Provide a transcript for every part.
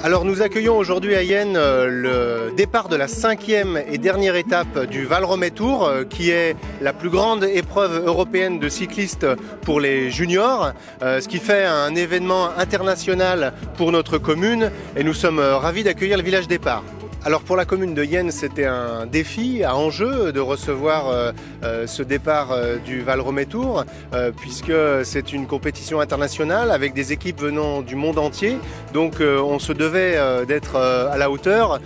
Alors nous accueillons aujourd'hui à Yenne le départ de la 5e et dernière étape du Val-Romey Tour, qui est la plus grande épreuve européenne de cyclistes pour les juniors, ce qui fait un événement international pour notre commune, et nous sommes ravis d'accueillir le village départ. Alors pour la commune de Yenne, c'était un défi, un enjeu de recevoir ce départ du Val-Romey Tour, puisque c'est une compétition internationale avec des équipes venant du monde entier. Donc on se devait d'être à la hauteur,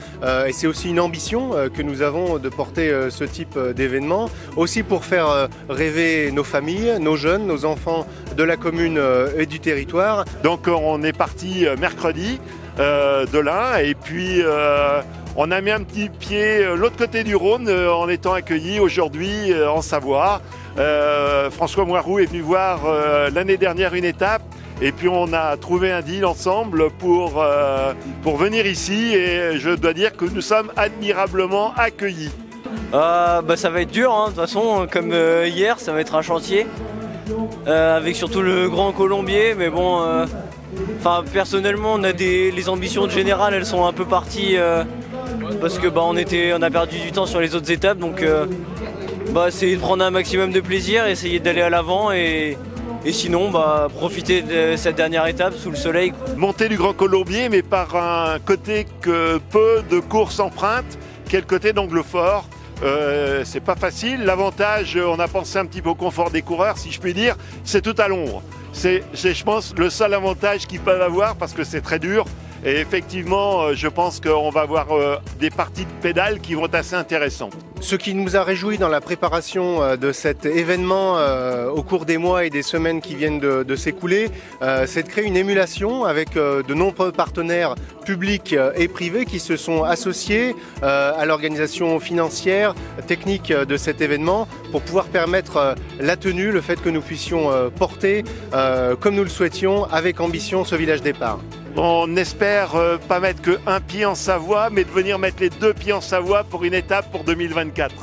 et c'est aussi une ambition que nous avons de porter ce type d'événement, aussi pour faire rêver nos familles, nos jeunes, nos enfants de la commune et du territoire. Donc on est parti mercredi de là, et puis on a mis un petit pied l'autre côté du Rhône en étant accueillis aujourd'hui en Savoie. François Moiroux est venu voir l'année dernière une étape, et puis on a trouvé un deal ensemble pour venir ici, et je dois dire que nous sommes admirablement accueillis. Ça va être dur, hein, de toute façon, comme hier, ça va être un chantier, avec surtout le Grand Colombier, mais bon, personnellement, on a les ambitions de général, elles sont un peu parties, parce que on a perdu du temps sur les autres étapes, donc essayer de prendre un maximum de plaisir, essayer d'aller à l'avant, et sinon profiter de cette dernière étape sous le soleil. Montée du Grand Colombier, mais par un côté que peu de courses empruntent, qui est le côté d'Anglefort. C'est pas facile. L'avantage, on a pensé un petit peu au confort des coureurs, si je puis dire, c'est tout à l'ombre. C'est, je pense, le seul avantage qu'ils peuvent avoir, parce que c'est très dur. Et effectivement, je pense qu'on va avoir des parties de pédale qui vont être assez intéressantes. Ce qui nous a réjouis dans la préparation de cet événement au cours des mois et des semaines qui viennent de s'écouler, c'est de créer une émulation avec de nombreux partenaires publics et privés qui se sont associés à l'organisation financière, technique de cet événement, pour pouvoir permettre la tenue, le fait que nous puissions porter, comme nous le souhaitions, avec ambition, ce village départ. On espère pas mettre qu'un pied en Savoie, mais de venir mettre les deux pieds en Savoie pour une étape pour 2024.